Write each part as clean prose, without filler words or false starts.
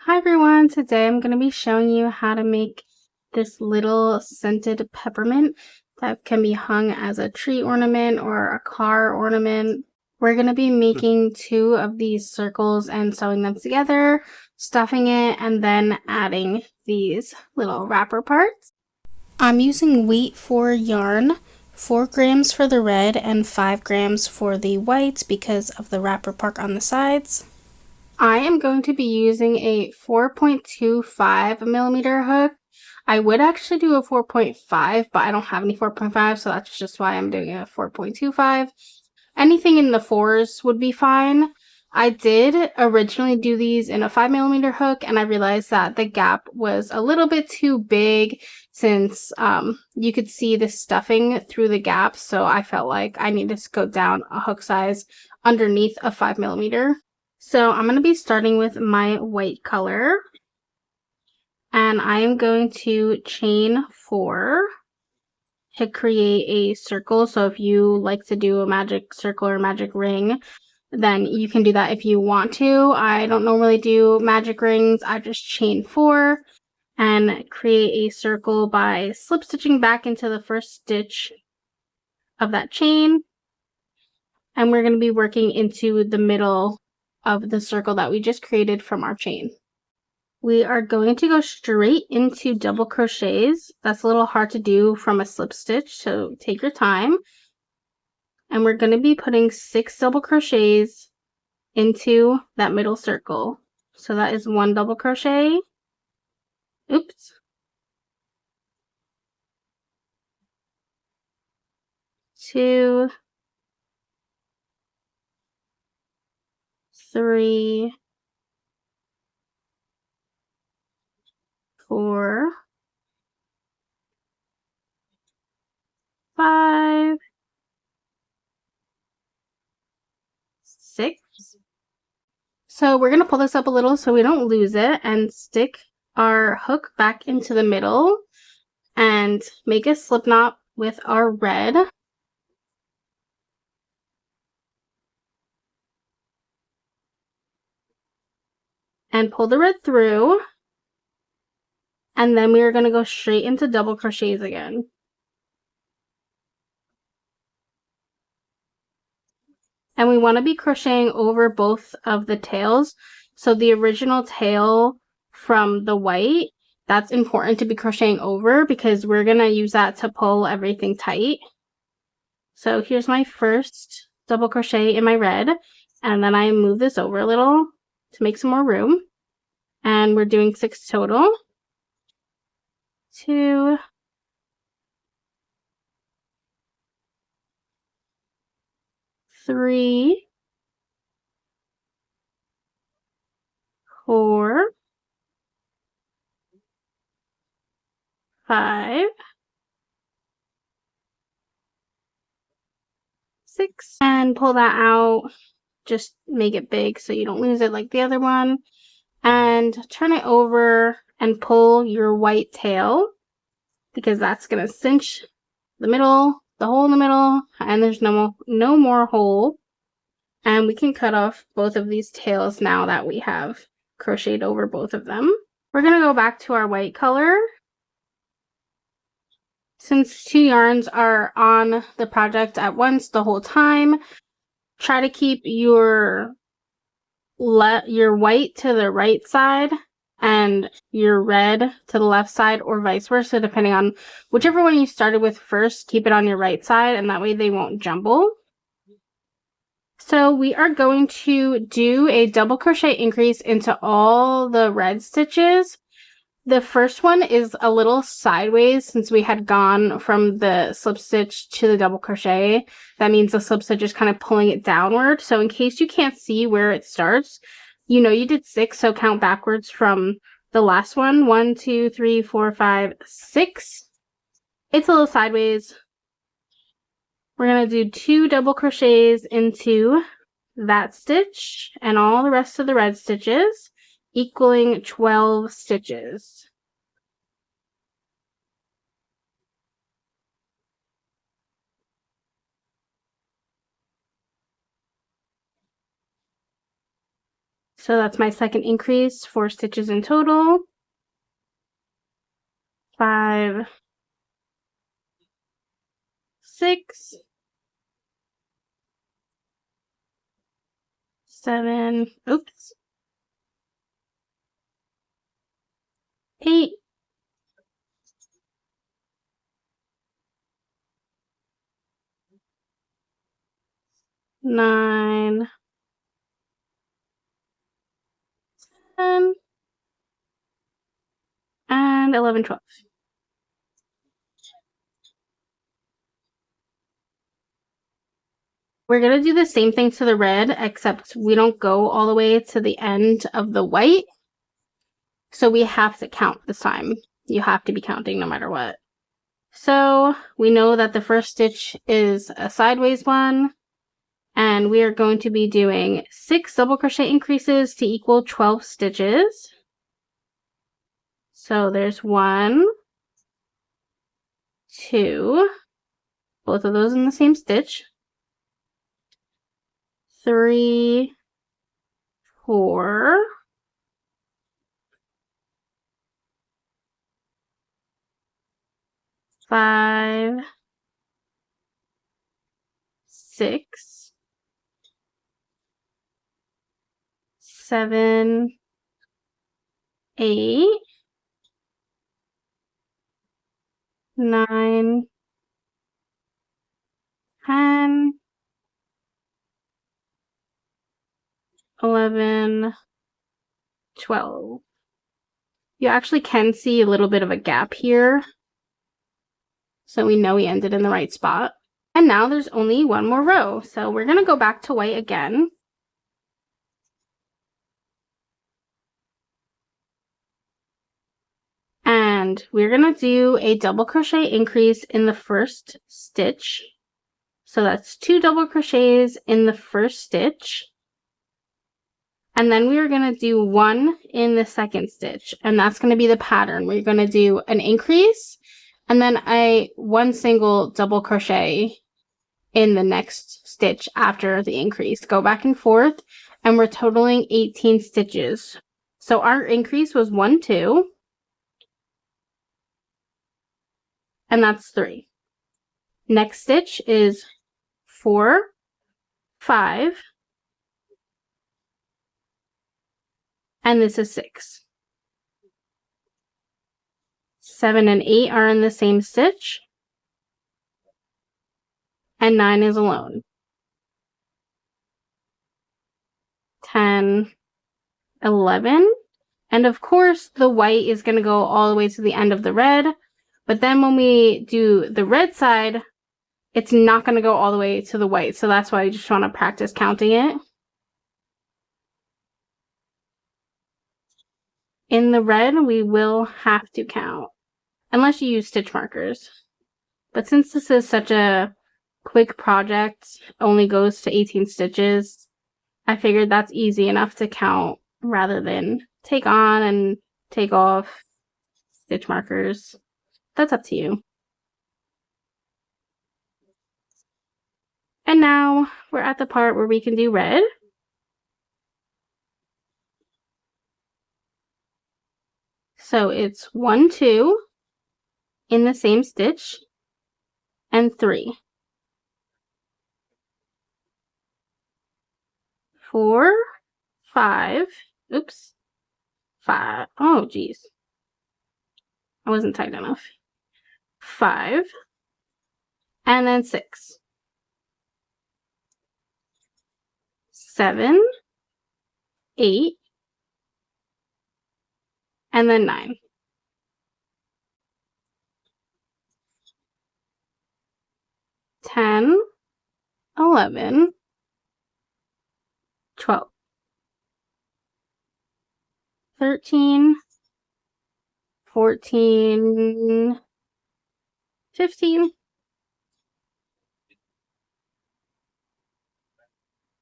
Hi everyone, today I'm going to be showing you how to make this little scented peppermint that can be hung as a tree ornament or a car ornament. We're going to be making 2 of these circles and sewing them together, stuffing it, and then adding these little wrapper parts. I'm using weight for yarn, 4 grams for the red and 5 grams for the white because of the wrapper part on the sides. I am going to be using a 4.25 millimeter hook. I would actually do a 4.5, but I don't have any 4.5, so that's just why I'm doing a 4.25. Anything in the 4s would be fine. I did originally do these in a 5 millimeter hook, and I realized that the gap was a little bit too big since you could see the stuffing through the gap, so I felt like I needed to go down a hook size underneath a 5 millimeter. So I'm going to be starting with my white color, and I am going to chain 4 to create a circle. So if you like to do a magic circle or magic ring, then you can do that if you want to. I don't normally do magic rings. I just chain 4 and create a circle by slip stitching back into the first stitch of that chain. And we're going to be working into the middle of the circle that we just created from our chain. We are going to go straight into double crochets. That's a little hard to do from a slip stitch, so take your time. And we're going to be putting 6 double crochets into that middle circle. So that is 1 double crochet. Oops. 2, 3, 4, 5, 6. So we're going to pull this up a little so we don't lose it and stick our hook back into the middle and make a slip knot with our red. And pull the red through. And then we are going to go straight into double crochets again. And we want to be crocheting over both of the tails. So the original tail from the white, that's important to be crocheting over because we're going to use that to pull everything tight. So here's my first double crochet in my red, and then I move this over a little to make some more room. And we're doing 6 total. 2, 3, 4, 5, 6, and pull that out. Just make it big so you don't lose it like the other one. And turn it over and pull your white tail because that's going to cinch the middle, the hole in the middle, and there's no more hole. And we can cut off both of these tails now that we have crocheted over both of them. We're going to go back to our white color. Since 2 yarns are on the project at once the whole time, try to keep your white to the right side and your red to the left side, or vice versa, depending on whichever one you started with first. Keep it on your right side, and that way they won't jumble. So we are going to do a double crochet increase into all the red stitches. The first one is a little sideways since we had gone from the slip stitch to the double crochet. That means the slip stitch is kind of pulling it downward. So in case you can't see where it starts, you know you did 6, so count backwards from the last one. 1, 2, 3, 4, 5, 6. It's a little sideways. We're going to do 2 double crochets into that stitch and all the rest of the red stitches, equaling 12 stitches. So that's my second increase, 4 stitches in total. 5, 6, 7, oops, 8, 9, 10, and 11, 12. We're going to do the same thing to the red, except we don't go all the way to the end of the white. So we have to count this time. You have to be counting no matter what. So we know that the first stitch is a sideways one, and we are going to be doing 6 double crochet increases to equal 12 stitches. So there's 1, 2, both of those in the same stitch, 3, 4, 5, 6, 7, 8, 9, 10, 11, 12. You actually can see a little bit of a gap here, so we know we ended in the right spot. And now there's only one more row, so we're going to go back to white again. And we're going to do a double crochet increase in the first stitch. So that's 2 double crochets in the first stitch. And then we are going to do 1 in the second stitch, and that's going to be the pattern. We're going to do an increase and then one single double crochet in the next stitch after the increase. Go back and forth, and we're totaling 18 stitches. So our increase was 1, 2, and that's 3. Next stitch is 4, 5, and this is 6. 7 and 8 are in the same stitch, and 9 is alone. 10, 11, and of course the white is going to go all the way to the end of the red, but then when we do the red side, it's not going to go all the way to the white, so that's why I just want to practice counting it. In the red, we will have to count, unless you use stitch markers. But since this is such a quick project, only goes to 18 stitches, I figured that's easy enough to count rather than take on and take off stitch markers. That's up to you. And now we're at the part where we can do red. So it's 1, 2 in the same stitch, and 3. 4, 5, oops, 5, oh geez, I wasn't tight enough. 5, and then 6. 7, 8, and then 9. 10, 11, 12, 13, 14, 15,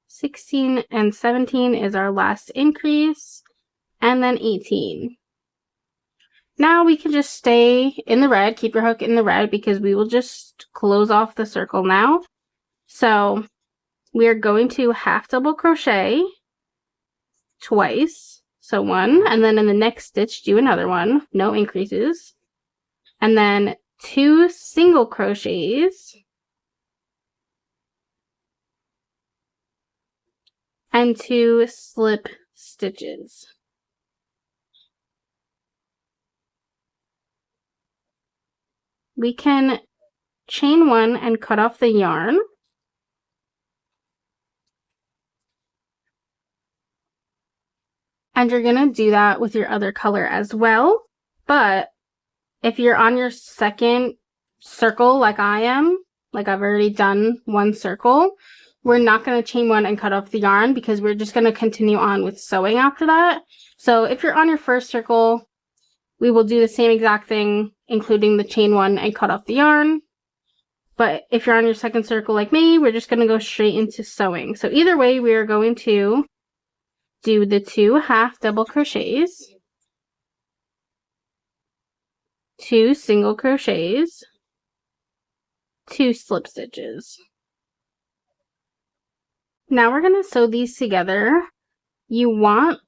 16, and 17 is our last increase, and then 18. Now we can just stay in the red, keep your hook in the red, because we will just close off the circle now. So we are going to half double crochet twice. So 1, and then in the next stitch, do another one, no increases. And then 2 single crochets. And 2 slip stitches. We can chain 1 and cut off the yarn. And you're going to do that with your other color as well. But if you're on your second circle like I am, like I've already done 1 circle, we're not going to chain 1 and cut off the yarn because we're just going to continue on with sewing after that. So if you're on your first circle, we will do the same exact thing, including the chain 1 and cut off the yarn. But if you're on your second circle like me, we're just going to go straight into sewing. So either way, we are going to do the 2 half double crochets, 2 single crochets, 2 slip stitches. Now we're going to sew these together. You want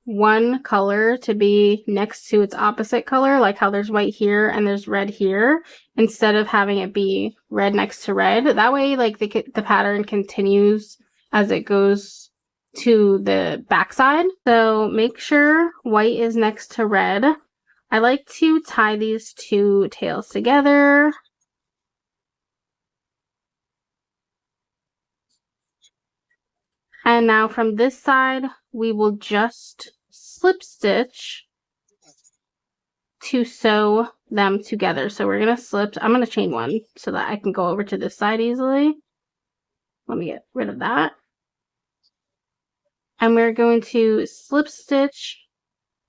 one color to be next to its opposite color, like how there's white here and there's red here, instead of having it be red next to red. That way, like the pattern continues as it goes to the backside. So make sure white is next to red. I like to tie these 2 tails together. And now from this side, we will just slip stitch to sew them together. So we're going to slip, I'm going to chain 1 so that I can go over to this side easily. Let me get rid of that. And we're going to slip stitch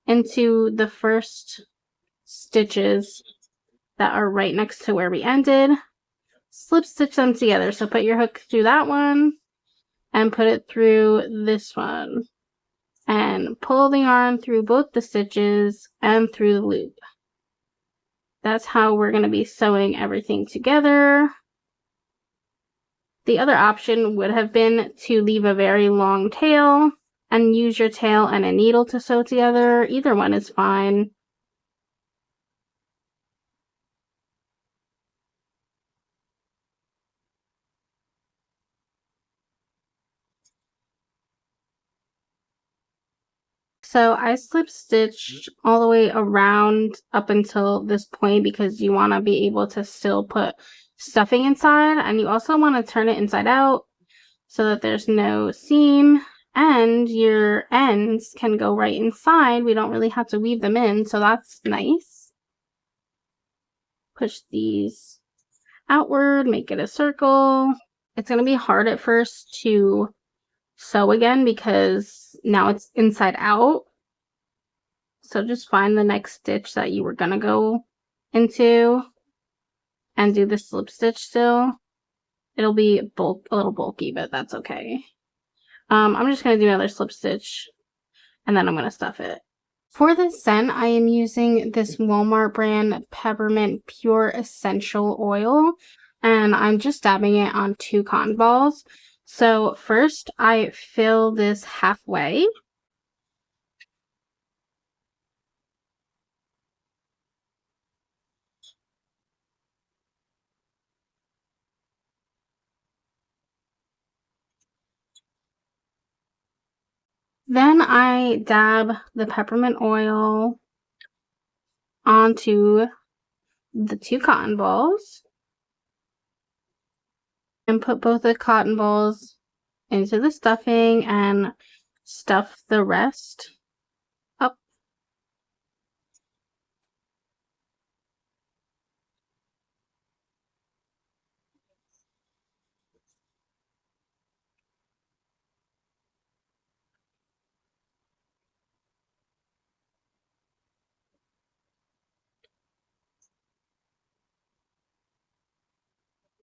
into the first stitches that are right next to where we ended. Slip stitch them together. So put your hook through that one and put it through this one. And pull the yarn through both the stitches and through the loop. That's how we're going to be sewing everything together. The other option would have been to leave a very long tail and use your tail and a needle to sew together. Either one is fine. So I slip stitched all the way around up until this point because you want to be able to still put stuffing inside, and you also want to turn it inside out so that there's no seam and your ends can go right inside. We don't really have to weave them in, so that's nice. Push these outward, make it a circle. It's going to be hard at first to sew again because now it's inside out. So just find the next stitch that you were going to go into and do the slip stitch still. It'll be a little bulky, but that's okay. I'm just going to do another slip stitch and then I'm going to stuff it. For this scent, I am using this Walmart brand Peppermint Pure Essential Oil, and I'm just dabbing it on 2 cotton balls. So first I fill this halfway. Then I dab the peppermint oil onto the 2 cotton balls and put both the cotton balls into the stuffing and stuff the rest up.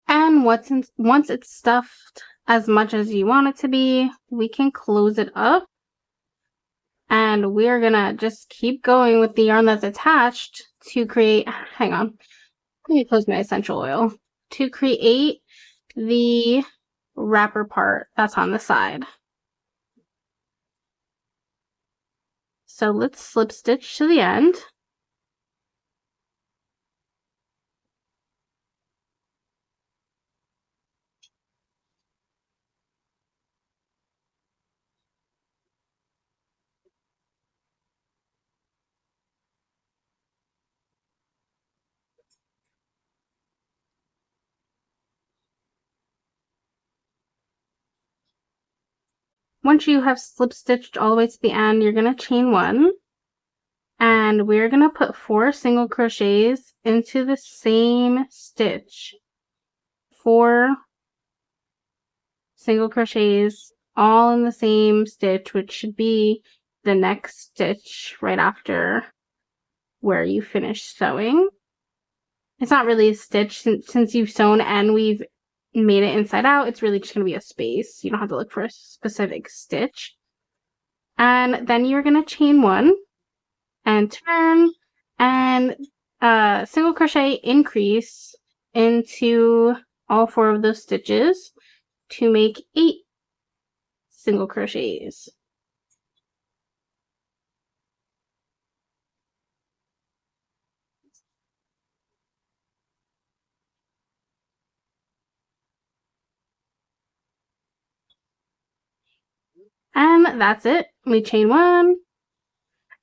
And once it's stuffed as much as you want it to be, we can close it up. And we're gonna just keep going with the yarn that's attached to create, hang on, let me close my essential oil, to create the wrapper part that's on the side. So let's slip stitch to the end. Once you have slip stitched all the way to the end, you're going to chain 1. And we're going to put 4 single crochets into the same stitch. 4 single crochets all in the same stitch, which should be the next stitch right after where you finish sewing. It's not really a stitch since you've sewn and we've made it inside out. It's really just going to be a space. You don't have to look for a specific stitch. And then you're going to chain 1 and turn and single crochet increase into all 4 of those stitches to make 8 single crochets. And that's it. We chain 1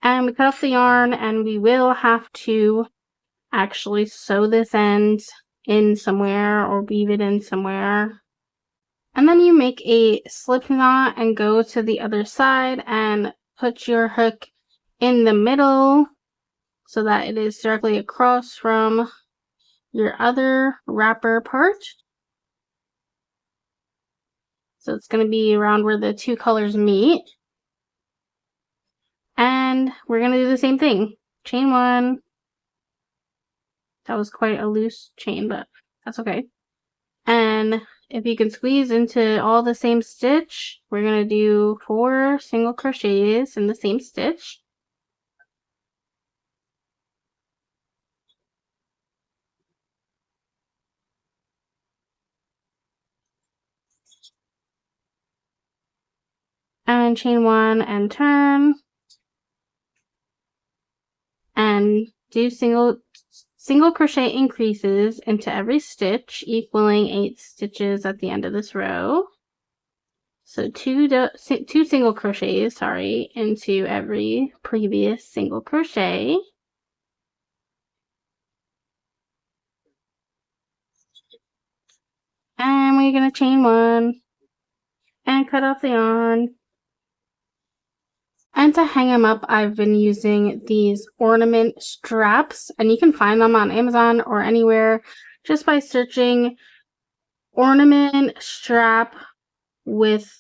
and we cut off the yarn, and we will have to actually sew this end in somewhere or weave it in somewhere. And then you make a slip knot and go to the other side and put your hook in the middle so that it is directly across from your other wrapper part. So it's going to be around where the 2 colors meet. And we're going to do the same thing. Chain 1. That was quite a loose chain, but that's okay. And if you can squeeze into all the same stitch, we're going to do 4 single crochets in the same stitch. And chain 1 and turn. And do single crochet increases into every stitch, equaling 8 stitches at the end of this row. So two single crochets, into every previous single crochet. And we're going to chain 1 and cut off the yarn. And to hang them up, I've been using these ornament straps, and you can find them on Amazon or anywhere just by searching ornament strap with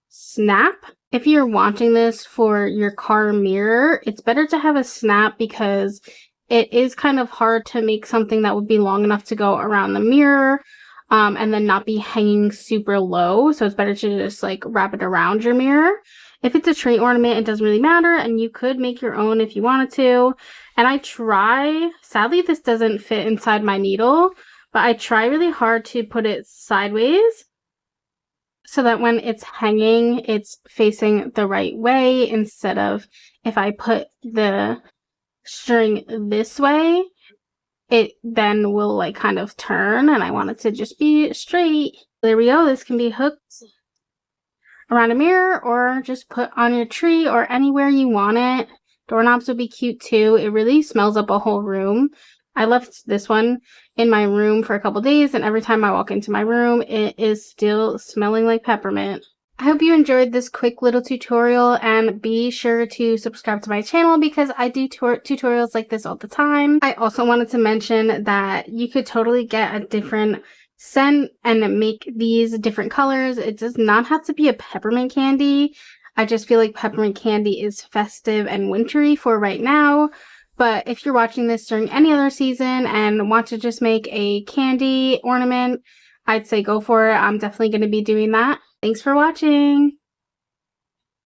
snap. If you're watching this for your car mirror, it's better to have a snap because it is kind of hard to make something that would be long enough to go around the mirror and then not be hanging super low. So it's better to just like wrap it around your mirror. If it's a tree ornament, it doesn't really matter, and you could make your own if you wanted to. And I try, sadly this doesn't fit inside my needle, but I try really hard to put it sideways so that when it's hanging, it's facing the right way, instead of if I put the string this way, it then will like kind of turn, and I want it to just be straight. There we go. This can be hooked around a mirror or just put on your tree or anywhere you want it. Doorknobs would be cute too. It really smells up a whole room. I left this one in my room for a couple days, and every time I walk into my room, it is still smelling like peppermint. I hope you enjoyed this quick little tutorial, and be sure to subscribe to my channel because I do tutorials like this all the time. I also wanted to mention that you could totally get a different scent and make these different colors. It does not have to be a peppermint candy. I just feel like peppermint candy is festive and wintry for right now. But if you're watching this during any other season and want to just make a candy ornament, I'd say go for it. I'm definitely going to be doing that. Thanks for watching.